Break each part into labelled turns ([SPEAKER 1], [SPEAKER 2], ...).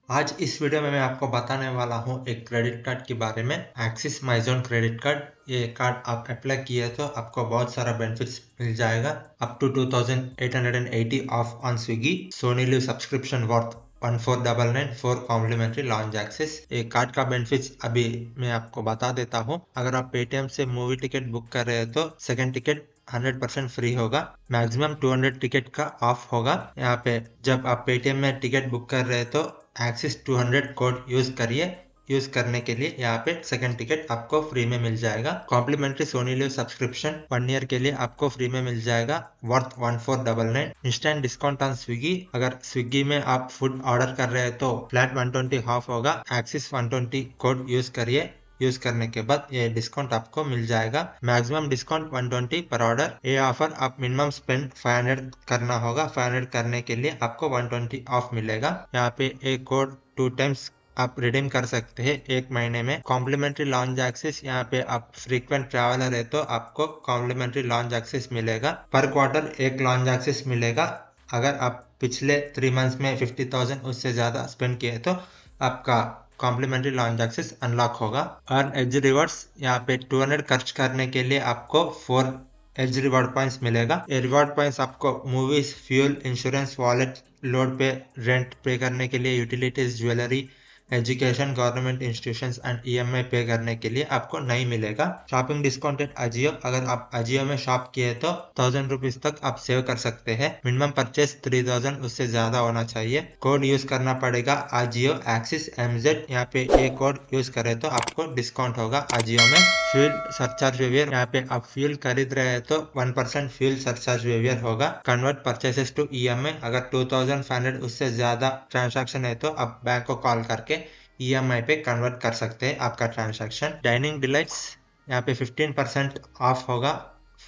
[SPEAKER 1] आज इस वीडियो में मैं आपको बताने वाला हूँ एक क्रेडिट कार्ड के बारे में। Axis My Zone credit card. ये कार्ड आप अप्लाई किए तो आपको बहुत सारा बेनिफिट्स मिल जाएगा। Up to 2880 off on Swiggy, Sony Liv subscription worth 1499 for complimentary lounge access. ये कार्ड का बेनिफिट्स अभी मैं आपको बता देता हूँ। अगर आप पेटीएम से मूवी टिकट बुक कर रहे हैं तो सेकंड टिकट 100% फ्री होगा। मैक्सिमम 200 टिकट का ऑफ होगा। यहाँ पे जब आप पेटीएम में टिकट बुक कर रहे हैं तो एक्सिस 200 कोड यूज करिए। यूज करने के लिए यहाँ पे सेकंड टिकट आपको फ्री में मिल जाएगा। Complimentary Sony Liv subscription 1 year के लिए आपको फ्री में मिल जाएगा worth 1499। Instant discount on Swiggy. अगर स्विगी में आप फूड ऑर्डर कर रहे हैं तो फ्लैट 120 ऑफ होगा। एक्सिस 120 कोड यूज करिए। यूज करने के बाद ये डिस्काउंट आपको मिल जाएगा। मैक्सिमम डिस्काउंट 120 पर ऑर्डर। ये ऑफर आप मिनिमम स्पेंड 500 करना होगा। 500 करने के लिए आपको 120 ऑफ मिलेगा। यहाँ पे एक कोड 2 टाइम्स आप रिडीम कर सकते हैं एक महीने में। Complimentary lounge access. यहाँ पे आप फ्रीक्वेंट ट्रैवलर है तो आपको कॉम्प्लीमेंट्री लॉन्च एक्सेस मिलेगा। पर क्वार्टर एक लॉन्च एक्सेस मिलेगा। अगर आप पिछले 3 मंथ्स में 50,000 उससे ज्यादा स्पेंड किए तो आपका कॉम्प्लीमेंट्री लॉन्च एक्सेस अनलॉक होगा। Earn edge rewards. यहाँ पे 200 खर्च करने के लिए आपको 4 एज रिवॉर्ड पॉइंट्स मिलेगा। ये रिवॉर्ड पॉइंट्स आपको movies, fuel, insurance, wallet, load pay, rent pay करने के लिए, utilities, jewellery, education, government institutions and EMI pay करने के लिए आपको नहीं मिलेगा। Shopping discount at Ajio. अगर आप अजियो में शॉप किए तो 1000 रुपीज तक आप सेव कर सकते हैं। मिनिमम परचेस 3000 उससे ज्यादा होना चाहिए। कोड यूज करना पड़ेगा अजियो एक्सिस MZ। यहाँ पे एक कोड यूज करे तो आपको डिस्काउंट होगा अजियो में। Fuel surcharge waiver. यहाँ पे आप फ्यूल खरीद रहे हैं तो 1% फ्यूल सरचार्ज वेवियर होगा। Convert purchases to EMI। अगर 2500 उससे ज्यादा ट्रांजैक्शन है तो आप बैंक को कॉल करके EMI पे कन्वर्ट कर सकते हैं आपका ट्रांजैक्शन। Dining delights. यहाँ पे 15% ऑफ होगा।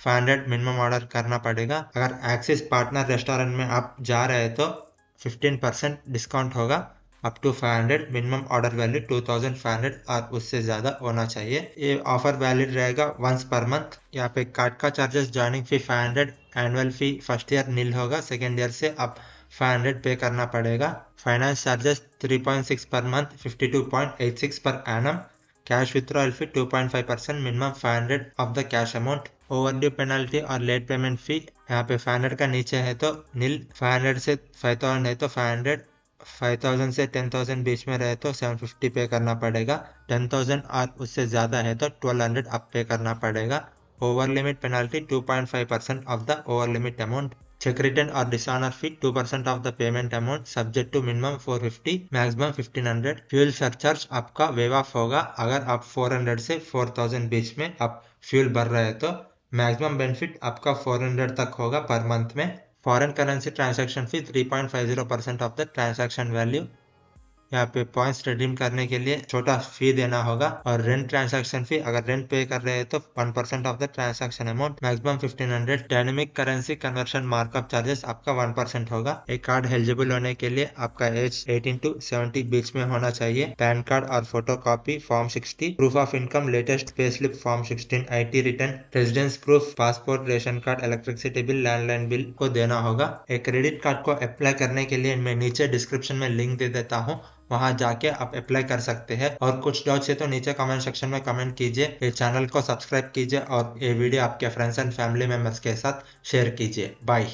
[SPEAKER 1] 500 मिनिमम ऑर्डर करना पड़ेगा। अगर एक्सिस पार्टनर रेस्टोरेंट में आप जा रहे हैं तो 15% डिस्काउंट होगा up to 500। Minimum order value 2500 और उससे ज्यादा होना चाहिए। ये ऑफर वैलिड रहेगा वंस पर मंथ। यहाँ पे कार्ड का charges, joining fee 500, annual fee first year nil होगा। सेकेंड ईयर से आप 500 पे करना पड़ेगा। Finance charges 3.6 per month, 52.86 per annum. Cash withdrawal fee 2.5%, minimum 500 of the cash amount. Overdue penalty और लेट पेमेंट फी। यहाँ पे 500 का नीचे है तो नील, 500 से 5000 है तो 500, 5000 से 10,000 बीच में रहे तो 750 पे करना पड़ेगा। 10,000 और उससे ज्यादा है तो 1200 आप पे करना पड़ेगा। Over limit penalty 2.5% of the over limit amount. Cheque return और dishonour fee 2% of the payment amount subject to minimum 450, maximum 1500। Fuel surcharge आपका वेव ऑफ होगा। अगर आप 400 से 4000 बीच में आप फ्यूल भर रहे हैं तो मैक्सिमम बेनिफिट आपका 400 तक होगा पर मंथ में। Foreign currency transaction fee 3.50% of the transaction value. यहाँ पे पॉइंट्स रिडीम करने के लिए छोटा फी देना होगा। और रेंट ट्रांजैक्शन फी, अगर रेंट पे कर रहे हैं तो 1% of the transaction amount, maximum 1500। Dynamic currency conversion markup charges आपका 1% होगा। एक कार्ड एलिजिबल होने के लिए आपका एज 18 to 70 बीच में होना चाहिए। पैन कार्ड और photo copy form 60, proof of income, latest pay slip form 16, IT return, residence proof, passport, ration card, electricity bill, landline bill को देना होगा। एक क्रेडिट कार्ड को अप्लाई करने के लिए मैं नीचे डिस्क्रिप्शन में लिंक दे देता हूँ, वहां जाके आप अप्लाई कर सकते हैं। और कुछ डाउट्स है तो नीचे कमेंट सेक्शन में कमेंट कीजिए। ये चैनल को सब्सक्राइब कीजिए और ये वीडियो आपके फ्रेंड्स एंड फैमिली मेंबर्स के साथ शेयर कीजिए। बाय।